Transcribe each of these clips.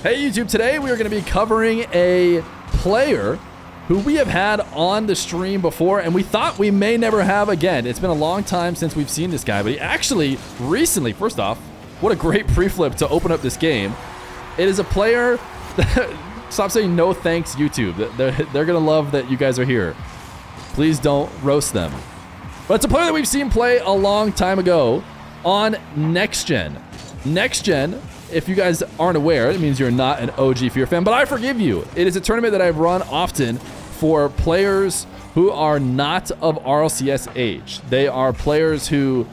Hey YouTube, today we are going to be covering a player who we have had on the stream before and we thought we may never have again. It's been a long time since we've seen this guy, but he actually recently, first off, what a great pre-flip to open up this game. It is a player that, stop saying no thanks YouTube. They're going to love that you guys are here. Please don't roast them. But it's a player that we've seen play a long time ago on Next Gen. Next Gen, if you guys aren't aware, it means you're not an OG Feer fan, but I forgive you. It is a tournament that I've run often for players who are not of RLCS age. They are players who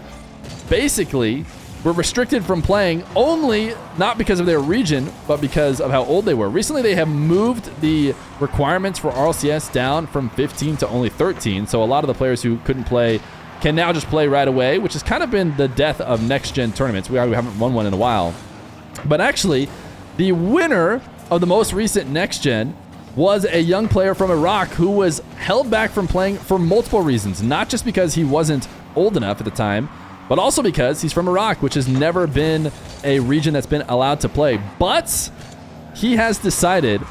basically were restricted from playing only not because of their region, but because of how old they were. Recently, they have moved the requirements for RLCS down from 15 to only 13. So a lot of the players who couldn't play can now just play right away, which has kind of been the death of next-gen tournaments. We haven't won one in a while. But actually, the winner of the most recent next-gen was a young player from Iraq who was held back from playing for multiple reasons. Not just because he wasn't old enough at the time, but also because he's from Iraq, which has never been a region that's been allowed to play. But he has decided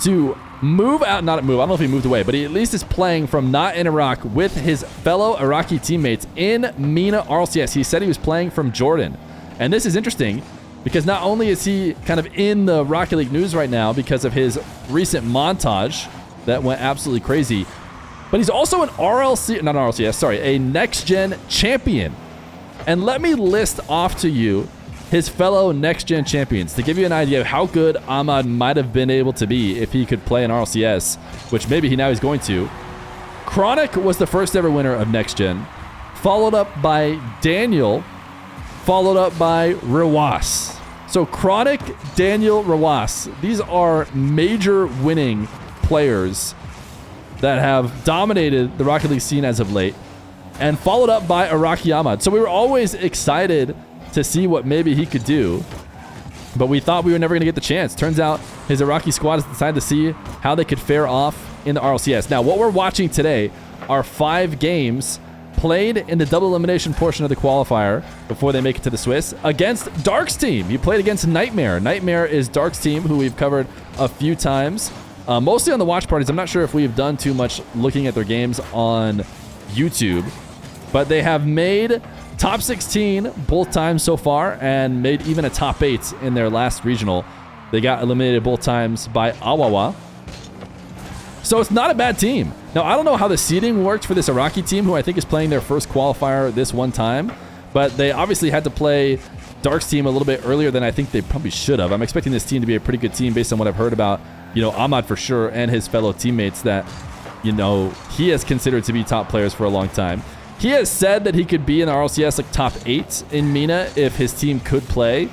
to move out, not move, I don't know if he moved away, but he at least is playing from not in Iraq with his fellow Iraqi teammates in MENA RLCS. He said he was playing from Jordan. And this is interesting because not only is he kind of in the Rocket League news right now because of his recent montage that went absolutely crazy, but he's also a next-gen champion. And let me list off to you his fellow next-gen champions to give you an idea of how good Ahmad might have been able to be if he could play in RLCS, which maybe now he's going to. Chronic was the first ever winner of next-gen, followed up by Daniel, followed up by Rewas. So Chronic, Daniel, Rewas, these are major winning players that have dominated the Rocket League scene as of late, and followed up by Iraqi Ahmad. So we were always excited to see what maybe he could do, but we thought we were never going to get the chance. Turns out his Iraqi squad has decided to see how they could fare off in the RLCS. Now, what we're watching today are 5 games played in the double elimination portion of the qualifier before they make it to the Swiss against Dark's team. He played against Nightmare. Nightmare is Dark's team, who we've covered a few times, mostly on the watch parties. I'm not sure if we've done too much looking at their games on YouTube, but they have made top 16 both times so far and made even a top 8 in their last regional. They got eliminated both times by Awawa. So it's not a bad team. Now, I don't know how the seeding worked for this Iraqi team, who I think is playing their first qualifier this one time, but they obviously had to play Dark's team a little bit earlier than I think they probably should have. I'm expecting this team to be a pretty good team based on what I've heard about, Ahmad for sure and his fellow teammates that, he has considered to be top players for a long time. He has said that he could be in the RLCS like top 8 in MENA if his team could play.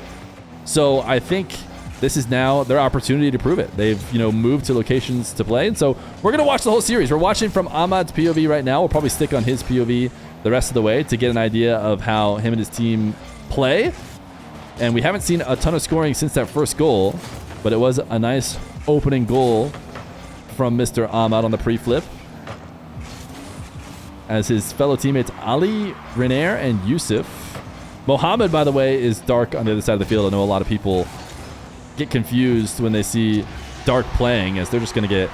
So I think this is now their opportunity to prove it. They've, moved to locations to play. And so we're going to watch the whole series. We're watching from Ahmad's POV right now. We'll probably stick on his POV the rest of the way to get an idea of how him and his team play. And we haven't seen a ton of scoring since that first goal, but it was a nice opening goal from Mr. Ahmad on the pre-flip, as his fellow teammates Ali, Renair, and Yusuf. Mohammed, by the way, is Dark on the other side of the field. I know a lot of people get confused when they see Dark playing, as they're just going to get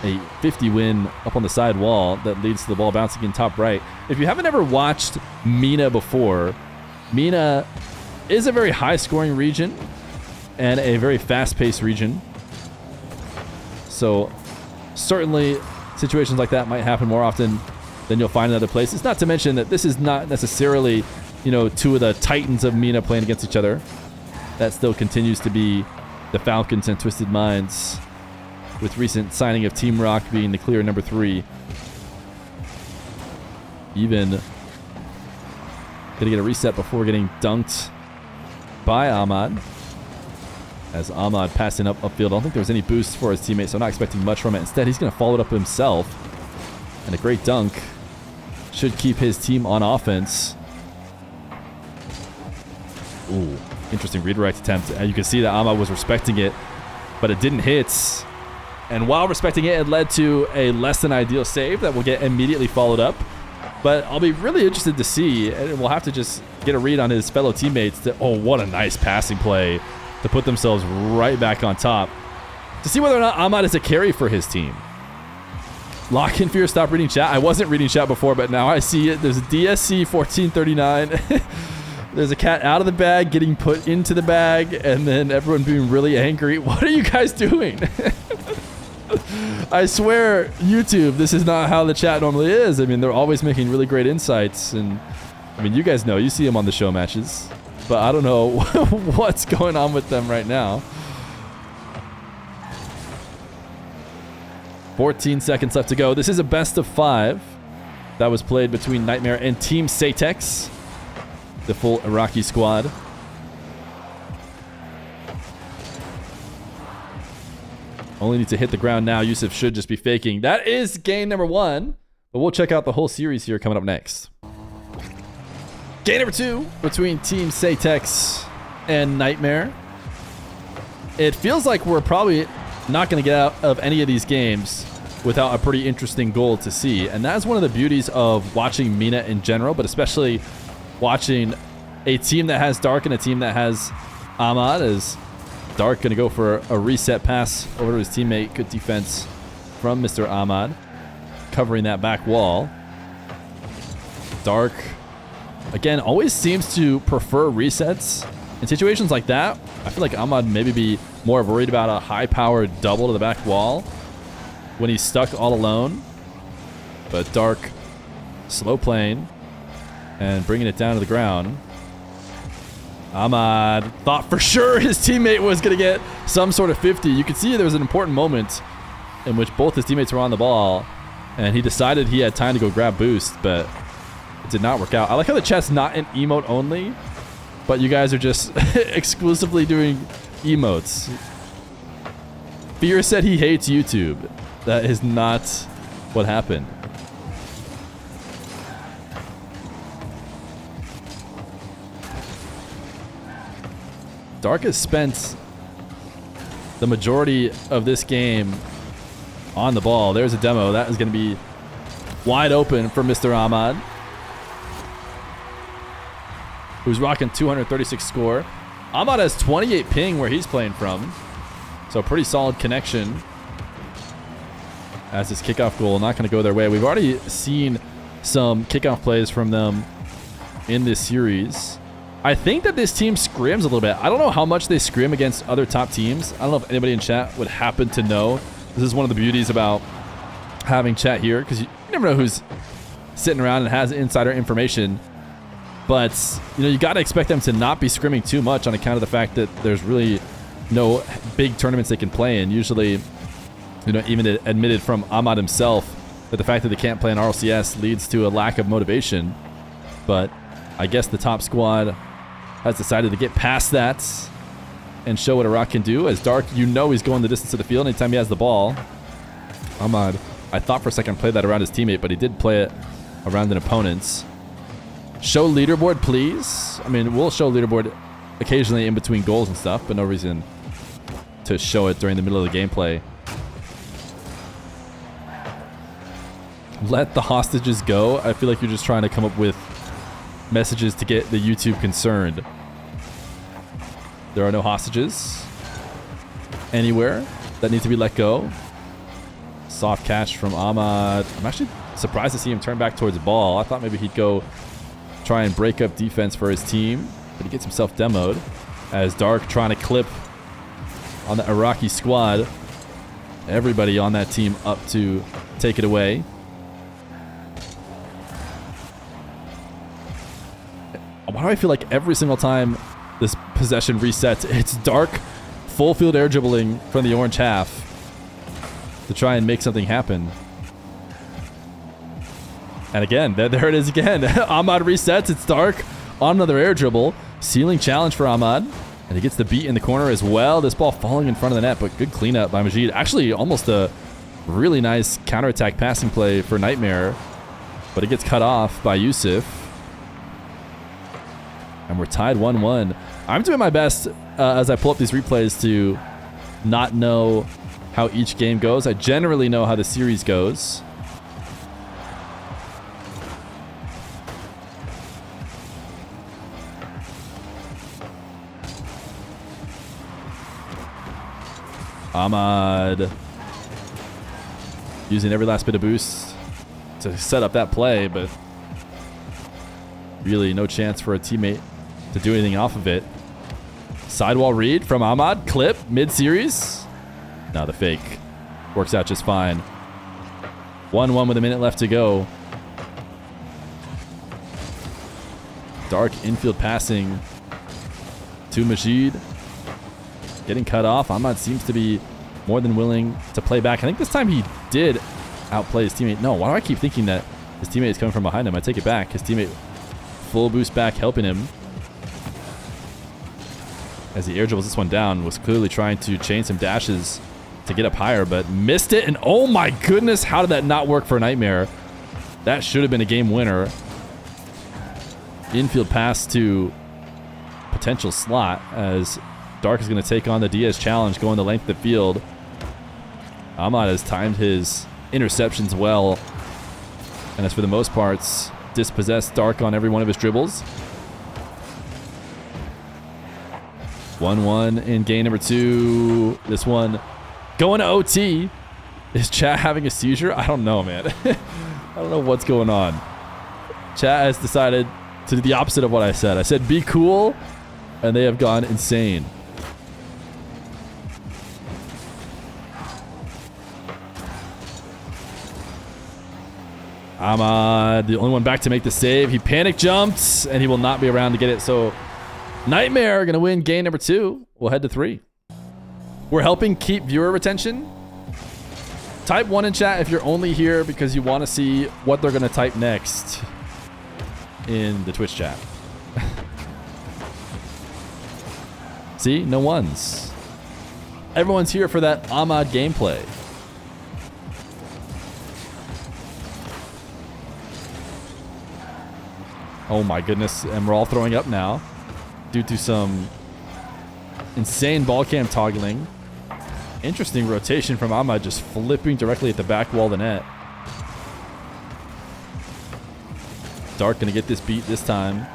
a 50 win up on the side wall that leads to the ball bouncing in top right. If you haven't ever watched MENA before, MENA is a very high-scoring region and a very fast-paced region. So certainly situations like that might happen more often than you'll find in other places. Not to mention that this is not necessarily, two of the titans of MENA playing against each other. That still continues to be the Falcons and Twisted Minds, with recent signing of Team Rock being the clear number 3. Even gonna get a reset before getting dunked by Ahmad, as Ahmad passing upfield. I don't think there was any boost for his teammates, so I'm not expecting much from it. Instead, he's gonna follow it up himself, and a great dunk should keep his team on offense. Ooh, interesting redirect attempt. And you can see that Ahmad was respecting it, but it didn't hit. And while respecting it, it led to a less than ideal save that will get immediately followed up. But I'll be really interested to see, and we'll have to just get a read on his fellow teammates. Oh, what a nice passing play to put themselves right back on top to see whether or not Ahmad is a carry for his team. Lock in Fear, stop reading chat. I wasn't reading chat before, but now I see it. There's a DSC 1439. There's a cat out of the bag getting put into the bag, and then everyone being really angry. What are you guys doing? I swear, YouTube, this is not how the chat normally is. I mean, they're always making really great insights, and I mean, you guys know, you see them on the show matches, but I don't know what's going on with them right now. 14 seconds left to go. This is a best of 5 that was played between Nightmare and Team Satex, the full Iraqi squad. Only need to hit the ground now. Yusuf should just be faking. That is game number 1, but we'll check out the whole series here coming up next. Game number 2 between Team Satex and Nightmare. It feels like we're probably not going to get out of any of these games without a pretty interesting goal to see. And that's one of the beauties of watching MENA in general, but especially watching a team that has Dark and a team that has Ahmad. As Dark going to go for a reset pass over to his teammate. Good defense from Mr. Ahmad, covering that back wall. Dark, again, always seems to prefer resets. In situations like that, I feel like Ahmad maybe be more worried about a high-powered double to the back wall when he's stuck all alone. But Dark, slow playing and bringing it down to the ground. Ahmad thought for sure his teammate was going to get some sort of 50. You could see there was an important moment in which both his teammates were on the ball, and he decided he had time to go grab boost, but it did not work out. I like how the chat's not in emote only, but you guys are just exclusively doing emotes. Fear said he hates YouTube. That is not what happened. Dark has spent the majority of this game on the ball. There's a demo. That is going to be wide open for Mr. Ahmad, who's rocking 236 score. Ahmad has 28 ping where he's playing from, so pretty solid connection. As his kickoff goal, not going to go their way. We've already seen some kickoff plays from them in this series. I think that this team scrims a little bit. I don't know how much they scrim against other top teams. I don't know if anybody in chat would happen to know. This is one of the beauties about having chat here, because you never know who's sitting around and has insider information. But, you know, you got to expect them to not be scrimming too much on account of the fact that there's really no big tournaments they can play in. Usually, you know, even admitted from Ahmad himself that the fact that they can't play in RLCS leads to a lack of motivation. But I guess the top squad has decided to get past that and show what Iraq can do. As Dark, you know, he's going the distance to the field anytime he has the ball. Ahmad, I thought for a second played that around his teammate, but he did play it around an opponent's. Show leaderboard, please. I mean, we'll show leaderboard occasionally in between goals and stuff, but no reason to show it during the middle of the gameplay. Let the hostages go. I feel like you're just trying to come up with messages to get the YouTube concerned. There are no hostages anywhere that need to be let go. Soft catch from Ahmad. I'm actually surprised to see him turn back towards the ball. I thought maybe he'd go try and break up defense for his team, but he gets himself demoed as Dark trying to clip on the Iraqi squad. Everybody on that team up to take it away. Why do I feel like every single time this possession resets, it's Dark full field air dribbling from the orange half to try and make something happen? And again, there it is again. Ahmad resets. It's Dark on another air dribble. Ceiling challenge for Ahmad. And he gets the beat in the corner as well. This ball falling in front of the net, but good cleanup by Majid. Actually, almost a really nice counterattack passing play for Nightmare. But it gets cut off by Yusuf. And we're tied 1-1. I'm doing my best as I pull up these replays to not know how each game goes. I generally know how the series goes. Ahmad using every last bit of boost to set up that play, but really no chance for a teammate to do anything off of it. Sidewall read from Ahmad. Clip mid-series. Now the fake works out just fine. 1-1 with a minute left to go. Dark infield passing to Majid. Getting cut off. Ahmad seems to be more than willing to play back. I think this time he did outplay his teammate. No, why do I keep thinking that his teammate is coming from behind him? I take it back. His teammate full boost back, helping him. As he air dribbles this one down, was clearly trying to chain some dashes to get up higher, but missed it. And oh my goodness, how did that not work for Nightmare? That should have been a game winner. Infield pass to potential slot as Dark is going to take on the Diaz challenge, going the length of the field. Ahmad has timed his interceptions well, and has for the most parts dispossessed Dark on every one of his dribbles. 1-1 in game number 2. This one going to OT. Is chat having a seizure? I don't know, man. I don't know what's going on. Chat has decided to do the opposite of what I said. I said be cool, and they have gone insane. Ahmad, the only one back to make the save. He panic jumps, and he will not be around to get it. So Nightmare going to win game number 2. We'll head to 3. We're helping keep viewer retention. Type 1 in chat if you're only here because you want to see what they're going to type next in the Twitch chat. See? No ones. Everyone's here for that Ahmad gameplay. Oh my goodness, and we're all throwing up now due to some insane ball cam toggling. Interesting rotation from Ahmad, just flipping directly at the back wall of the net. Dark gonna get this beat this time.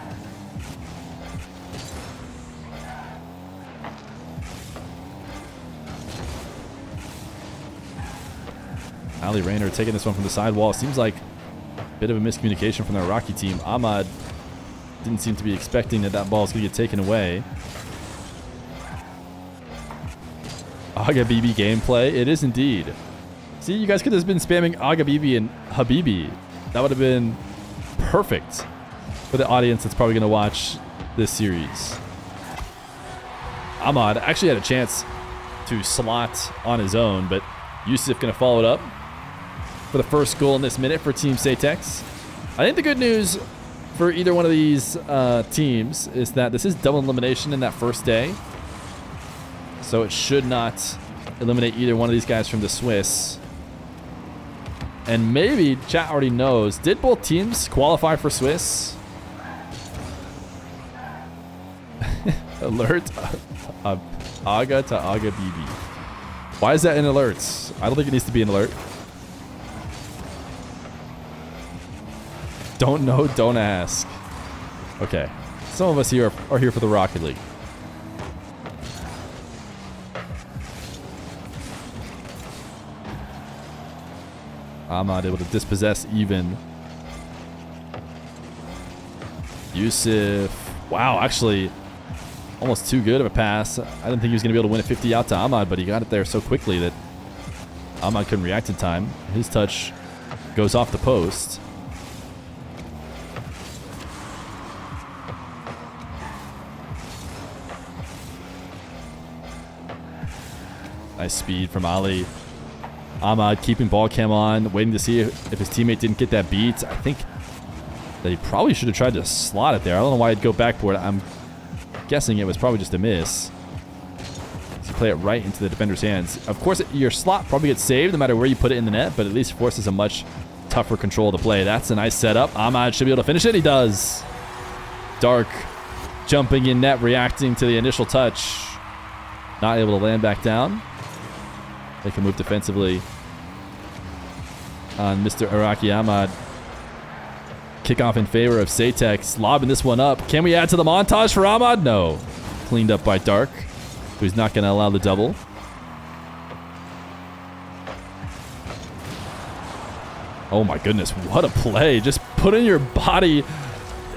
Ali Rayner taking this one from the sidewall. Seems like a bit of a miscommunication from the Iraqi team. Ahmad didn't seem to be expecting that that ball is going to get taken away. Aga Bibi gameplay. It is indeed. See, you guys could have been spamming Aga Bibi and Habibi. That would have been perfect for the audience that's probably going to watch this series. Ahmad actually had a chance to slot on his own, but Yusuf going to follow it up for the first goal in this minute for Team Satex. I think the good news for either one of these teams is that this is double elimination in that first day. So it should not eliminate either one of these guys from the Swiss. And maybe chat already knows, did both teams qualify for Swiss? Alert Aga to Aga Bibi. Why is that in alerts? I don't think it needs to be an alert. Don't know, don't ask. Okay. Some of us here are here for the Rocket League. Ahmad able to dispossess even. Yusuf. Wow, actually almost too good of a pass. I didn't think he was going to be able to win a 50 out to Ahmad, but he got it there so quickly that Ahmad couldn't react in time. His touch goes off the post. Nice speed from Ali. Ahmad keeping ball cam on, waiting to see if his teammate didn't get that beat. I think that he probably should have tried to slot it there. I don't know why he'd go backboard. I'm guessing it was probably just a miss. So play it right into the defender's hands. Of course, your slot probably gets saved no matter where you put it in the net, but at least forces a much tougher control of the play. That's a nice setup. Ahmad should be able to finish it. He does. Dark jumping in net, reacting to the initial touch. Not able to land back down. They can move defensively on Mr. Iraqi Ahmad. Kickoff in favor of Satex. Lobbing this one up. Can we add to the montage for Ahmad? No. Cleaned up by Dark, who's not going to allow the double. Oh my goodness, what a play. Just putting your body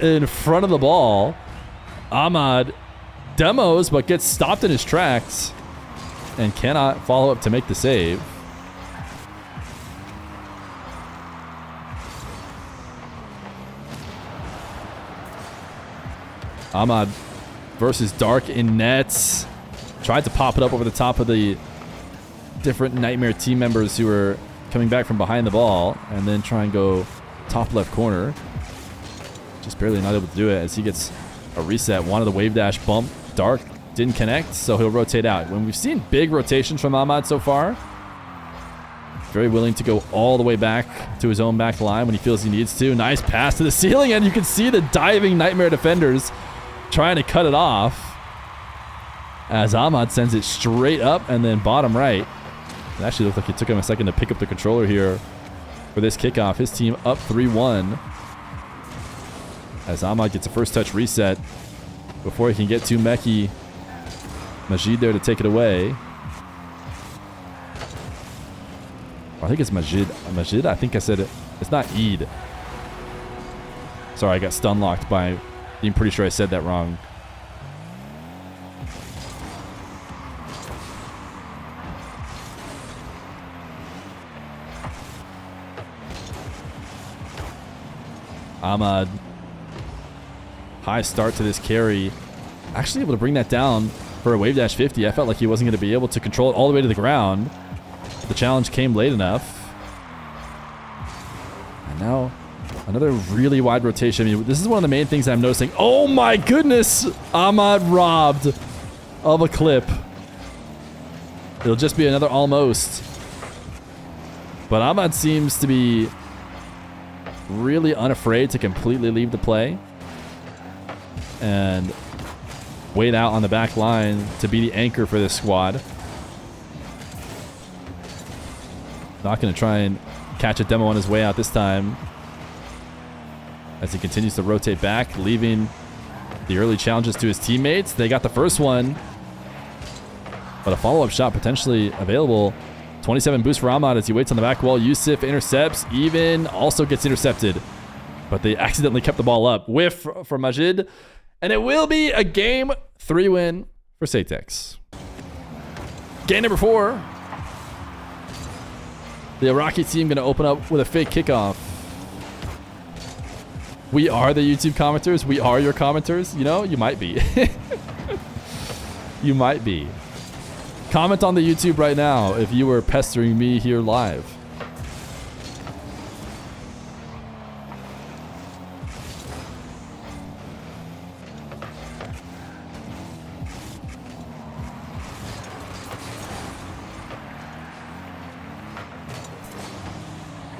in front of the ball. Ahmad demos, but gets stopped in his tracks and cannot follow up to make the save. Ahmad versus Dark in nets. Tried to pop it up over the top of the different Nightmare team members who were coming back from behind the ball, and then try and go top left corner. Just barely not able to do it as he gets a reset. Wanted the wave dash bump. Dark didn't connect, so he'll rotate out. When we've seen big rotations from Ahmad so far, very willing to go all the way back to his own back line when he feels he needs to. Nice pass to the ceiling, and you can see the diving Nightmare defenders trying to cut it off as Ahmad sends it straight up and then bottom right. It actually looked like it took him a second to pick up the controller here for this kickoff. His team up 3-1 as Ahmad gets a first touch reset before he can get to Meki. Majid there to take it away. I think it's Majid. Majid? I think I said it. It's not Eid. Sorry, I got stun locked by being pretty sure I said that wrong. Ahmad, high start to this carry. Actually able to bring that down for a wave dash 50. I felt like he wasn't going to be able to control it all the way to the ground. The challenge came late enough. And now another really wide rotation. I mean, this is one of the main things I'm noticing. Oh my goodness! Ahmad robbed of a clip. It'll just be another almost. But Ahmad seems to be really unafraid to completely leave the play and wait out on the back line to be the anchor for this squad. Not going to try and catch a demo on his way out this time as he continues to rotate back, leaving the early challenges to his teammates. They got the first one, but a follow-up shot potentially available. 27 boost for Ahmad as he waits on the back wall. Yusuf intercepts, even also gets intercepted, but they accidentally kept the ball up. Whiff for Majid, and it will be a game 3 win for Satex. Game number 4. The Iraqi team going to open up with a fake kickoff. We are the YouTube commenters. We are your commenters. You know, you might be. You might be. Comment on the YouTube right now if you were pestering me here live.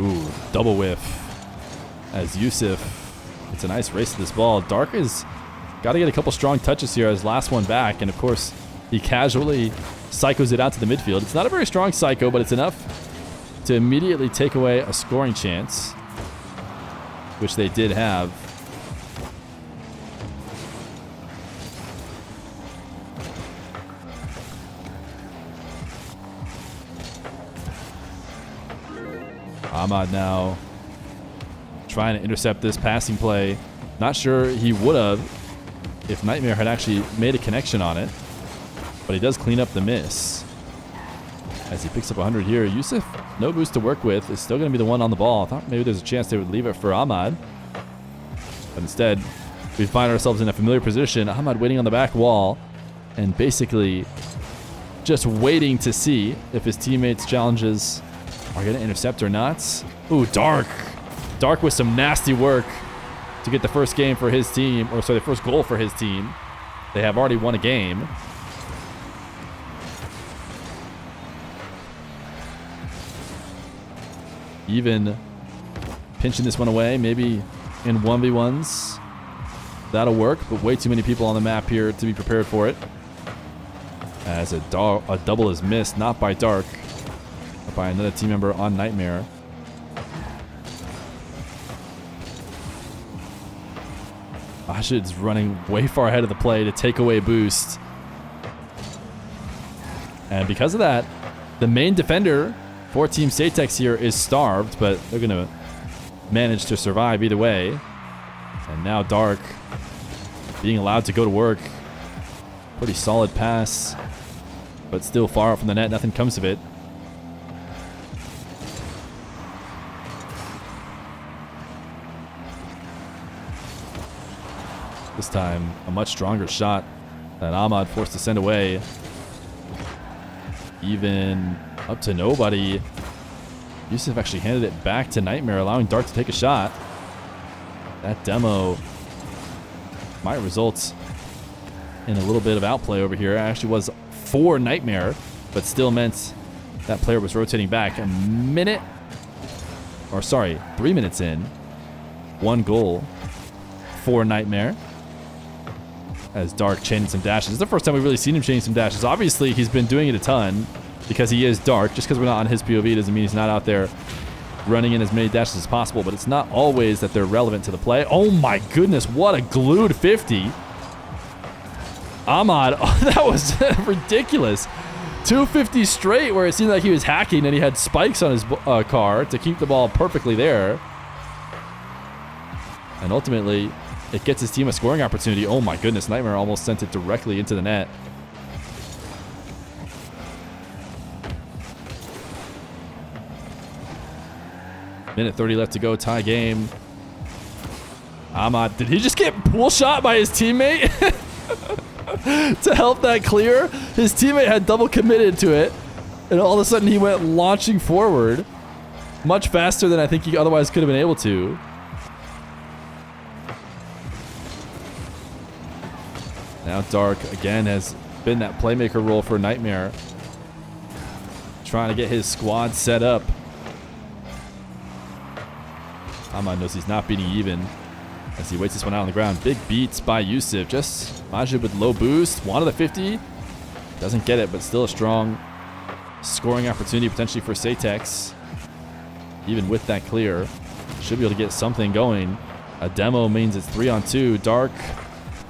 Ooh, double whiff as Yusuf. It's a nice race to this ball. Dark has got to get a couple strong touches here as last one back, and of course he casually psychos it out to the midfield. It's not a very strong psycho, but it's enough to immediately take away a scoring chance, which they did have. Ahmad now trying to intercept this passing play. Not sure he would have if Nightmare had actually made a connection on it, but he does clean up the miss as he picks up 100 here. Yusuf, no boost to work with, is still going to be the one on the ball. I thought maybe there's a chance they would leave it for Ahmad, but instead we find ourselves in a familiar position. Ahmad waiting on the back wall and basically just waiting to see if his teammates' challenges are going to intercept or not. Ooh, Dark. Dark with some nasty work to get the first game for his team, or sorry, the first goal for his team. They have already won a game. Even pinching this one away, maybe in 1v1s. That'll work, but way too many people on the map here to be prepared for it. As a double is missed, not by Dark, but by another team member on Nightmare. Rashid's running way far ahead of the play to take away boost. And because of that, the main defender for Team Satex here is starved, but they're going to managed to survive either way. And now Dark being allowed to go to work. Pretty solid pass, but still far out from the net. Nothing comes of it. This time, a much stronger shot that Ahmad forced to send away. Even up to nobody. Yusuf actually handed it back to Nightmare, allowing Dark to take a shot. That demo might result in a little bit of outplay over here. It actually was for Nightmare, but still meant that player was rotating back. 3 minutes in. 1 goal for Nightmare. As Dark chaining some dashes. This is the first time we've really seen him chaining some dashes. Obviously, he's been doing it a ton because he is Dark. Just because we're not on his POV doesn't mean he's not out there running in as many dashes as possible, but it's not always that they're relevant to the play. Oh my goodness, what a glued 50. Ahmad, oh, that was ridiculous. 250 straight where it seemed like he was hacking and he had spikes on his car to keep the ball perfectly there. And ultimately, it gets his team a scoring opportunity. Oh my goodness, Nightmare almost sent it directly into the net. Minute 30 left to go, tie game. Ahmad, did he just get pool shot by his teammate? To help that clear? His teammate had double committed to it, and all of a sudden he went launching forward much faster than I think he otherwise could have been able to. Now Dark again has been that playmaker role for Nightmare, trying to get his squad set up. Ahmad knows he's not beating even as he waits this one out on the ground. Big beats by Yusuf. Just Majid with low boost. Wanted the 50. Doesn't get it, but still a strong scoring opportunity potentially for Satex. Even with that clear, should be able to get something going. A demo means it's 3-on-2. Dark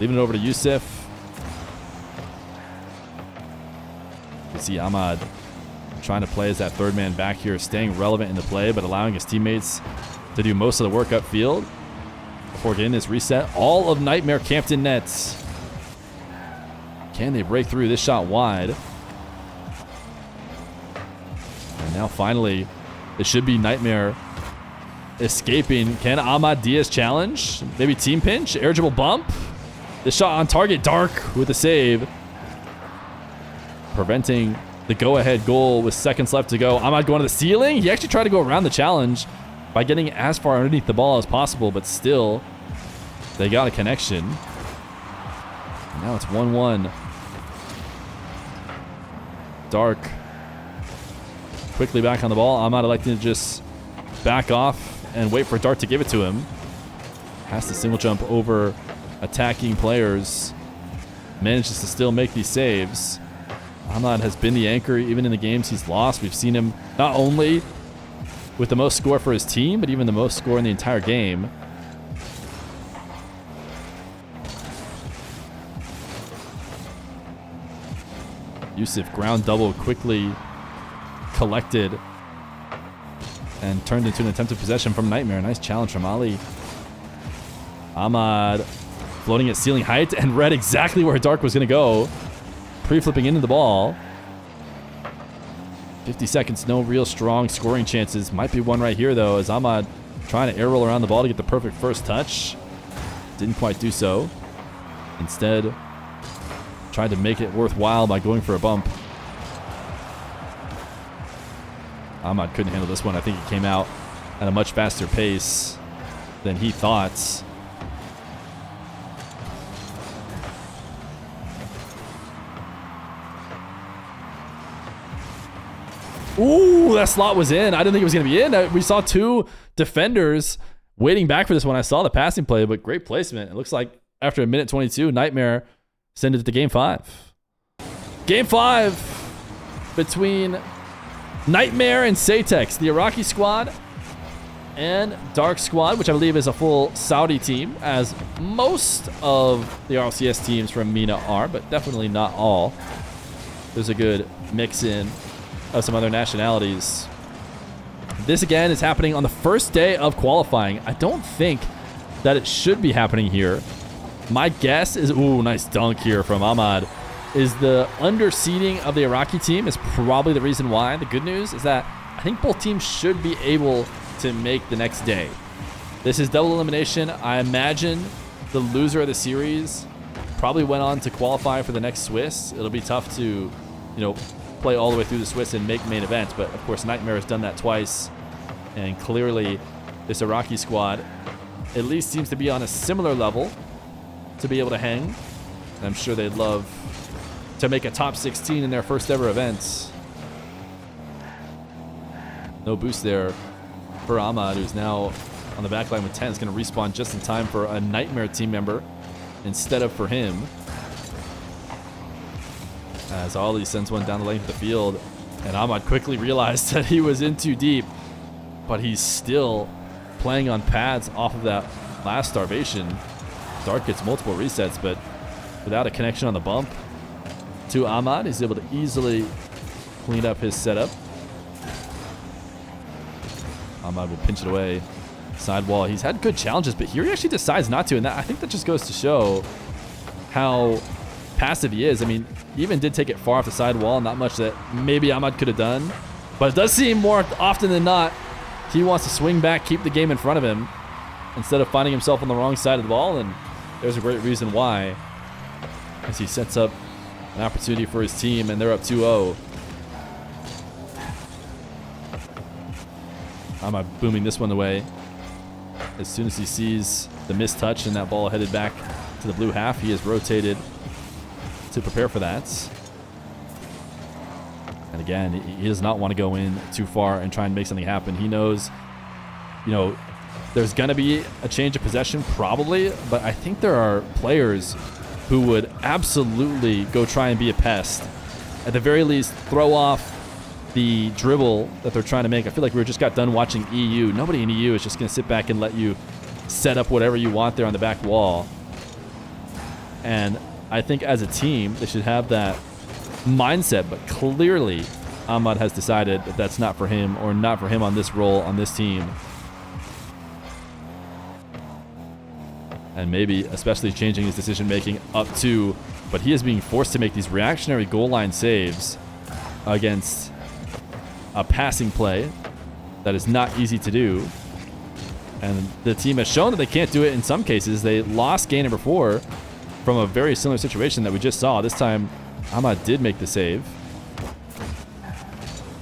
leaving it over to Yusuf. You see Ahmad trying to play as that third man back here, staying relevant in the play, but allowing his teammates to do most of the work upfield before getting this reset. All of Nightmare camped in nets. Can they break through this shot wide? And now finally, it should be Nightmare escaping. Can Ahmad Diaz challenge? Maybe team pinch? Air dribble bump? This shot on target. Dark with the save, preventing the go-ahead goal with seconds left to go. Ahmad going to the ceiling. He actually tried to go around the challenge by getting as far underneath the ball as possible, but still, they got a connection. Now it's 1-1. Dark quickly back on the ball. Ahmad electing to just back off and wait for Dark to give it to him. Has to single jump over attacking players. Manages to still make these saves. Ahmad has been the anchor even in the games he's lost. We've seen him not only with the most score for his team, but even the most score in the entire game. Yusuf ground double quickly collected and turned into an attempted possession from Nightmare. Nice challenge from Ali. Ahmad floating at ceiling height and read exactly where Dark was going to go, pre-flipping into the ball. 50 seconds, no real strong scoring chances. Might be one right here, though, as Ahmad trying to air roll around the ball to get the perfect first touch. Didn't quite do so. Instead, tried to make it worthwhile by going for a bump. Ahmad couldn't handle this one. I think he came out at a much faster pace than he thought. Ooh, that slot was in. I didn't think it was going to be in. We saw two defenders waiting back for this one. I saw the passing play, but great placement. It looks like after a minute 22, Nightmare send it to game 5. Game 5 between Nightmare and Satex, the Iraqi squad, and Dark squad, which I believe is a full Saudi team, as most of the RLCS teams from MENA are, but definitely not all. There's a good mix in of some other nationalities. This again is happening on the first day of qualifying. I don't think that it should be happening here. My guess is, ooh, nice dunk here from Ahmad, is the underseeding of the Iraqi team is probably the reason why. The good news is that I think both teams should be able to make the next day. This is double elimination. I imagine the loser of the series probably went on to qualify for the next Swiss. It'll be tough to, play all the way through the Swiss and make main event, but of course Nightmare has done that twice, and clearly this Iraqi squad at least seems to be on a similar level to be able to hang, and I'm sure they'd love to make a top 16 in their first ever events. No boost there for Ahmad, who's now on the back line with 10. Is going to respawn just in time for a Nightmare team member instead of for him. As Ollie sends one down the length of the field, and Ahmad quickly realized that he was in too deep, but he's still playing on pads off of that last starvation. Dark gets multiple resets, but without a connection on the bump to Ahmad, he's able to easily clean up his setup. Ahmad will pinch it away. Sidewall. He's had good challenges, but here he actually decides not to, and I think that just goes to show how passive he is. I mean, he even did take it far off the sidewall. Not much that maybe Ahmad could have done, but it does seem more often than not he wants to swing back, keep the game in front of him, instead of finding himself on the wrong side of the ball, and there's a great reason why, as he sets up an opportunity for his team, and they're up 2-0. Ahmad booming this one away. As soon as he sees the missed touch and that ball headed back to the blue half, he is rotated to prepare for that. And again, he does not want to go in too far and try and make something happen. He knows, there's going to be a change of possession probably, but I think there are players who would absolutely go try and be a pest. At the very least, throw off the dribble that they're trying to make. I feel like we just got done watching EU. Nobody in EU is just going to sit back and let you set up whatever you want there on the back wall. And I think as a team, they should have that mindset, but clearly Ahmad has decided that that's not for him, or not for him on this role on this team. And maybe especially changing his decision making up to, but he is being forced to make these reactionary goal line saves against a passing play that is not easy to do. And the team has shown that they can't do it in some cases. They lost game number 4 from a very similar situation that we just saw. This time, Ahmad did make the save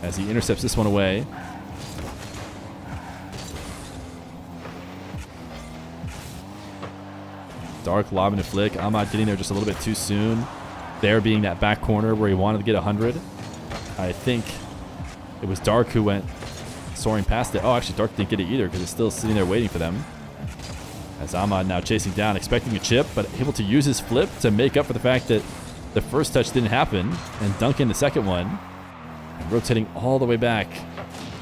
as he intercepts this one away. Dark lobbing a flick. Ahmad getting there just a little bit too soon. There being that back corner where he wanted to get 100. I think it was Dark who went soaring past it. Oh, actually, Dark didn't get it either because it's still sitting there waiting for them. As Ahmad now chasing down, expecting a chip, but able to use his flip to make up for the fact that the first touch didn't happen, and dunk in the second one. And rotating all the way back.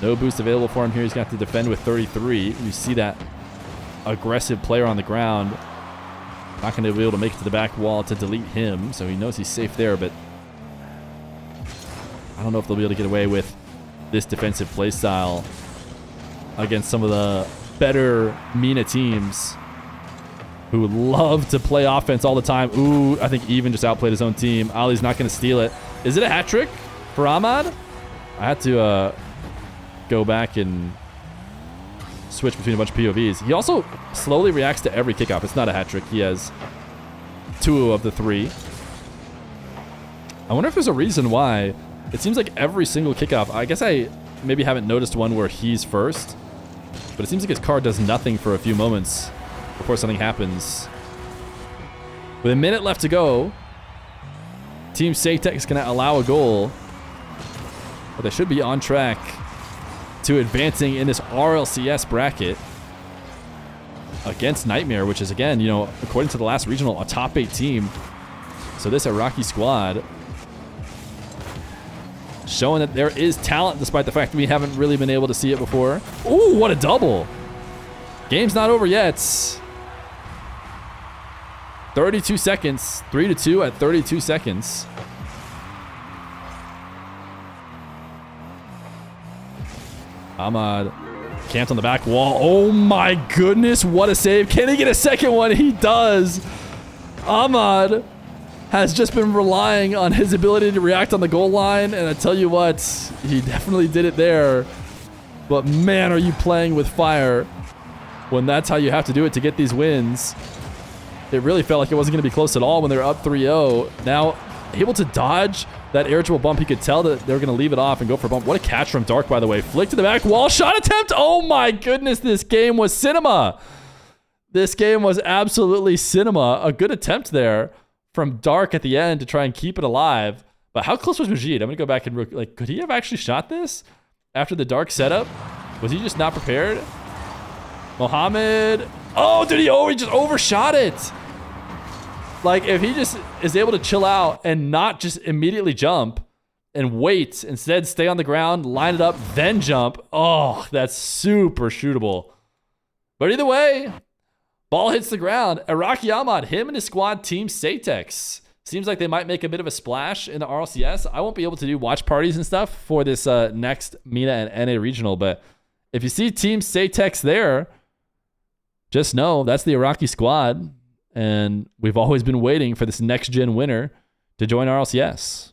No boost available for him here. He's got to defend with 33. You see that aggressive player on the ground. Not going to be able to make it to the back wall to delete him, so he knows he's safe there, but I don't know if they'll be able to get away with this defensive play style against some of the better MENA teams who love to play offense all the time. Ooh, I think Even just outplayed his own team. Ali's not going to steal it. Is it a hat trick for Ahmad? I had to go back and switch between a bunch of POVs. He also slowly reacts to every kickoff. It's not a hat trick. He has 2 of the 3. I wonder if there's a reason why. It seems like every single kickoff, I guess I maybe haven't noticed one where he's first, but it seems like his card does nothing for a few moments before something happens. With a minute left to go, Team Saytek is going to allow a goal, but they should be on track to advancing in this RLCS bracket against Nightmare, which is, again, according to the last regional, a top 8 team. So this Iraqi squad showing that there is talent despite the fact that we haven't really been able to see it before. Ooh, what a double. Game's not over yet. 32 seconds. 3-2 at 32 seconds. Ahmad camped on the back wall. Oh my goodness, what a save. Can he get a second one? He does. Ahmad has just been relying on his ability to react on the goal line, and I tell you what, he definitely did it there. But man, are you playing with fire when that's how you have to do it to get these wins. It really felt like it wasn't going to be close at all when they were up 3-0. Now, able to dodge that air dribble bump. He could tell that they were going to leave it off and go for a bump. What a catch from Dark, by the way. Flick to the back wall. Shot attempt. Oh my goodness, this game was cinema. This game was absolutely cinema. A good attempt there from Dark at the end to try and keep it alive. But how close was Majid? I'm going to go back and like, could he have actually shot this after the Dark setup? Was he just not prepared? Mohammed. Oh, did he just overshot it? Like, if he just is able to chill out and not just immediately jump and wait, instead stay on the ground, line it up, then jump. Oh, that's super shootable. But either way, ball hits the ground. Iraqi Ahmad, him and his squad, Team Satex. Seems like they might make a bit of a splash in the RLCS. I won't be able to do watch parties and stuff for this next MENA and NA regional, but if you see Team Satex there, just know that's the Iraqi squad. And we've always been waiting for this next-gen winner to join RLCS.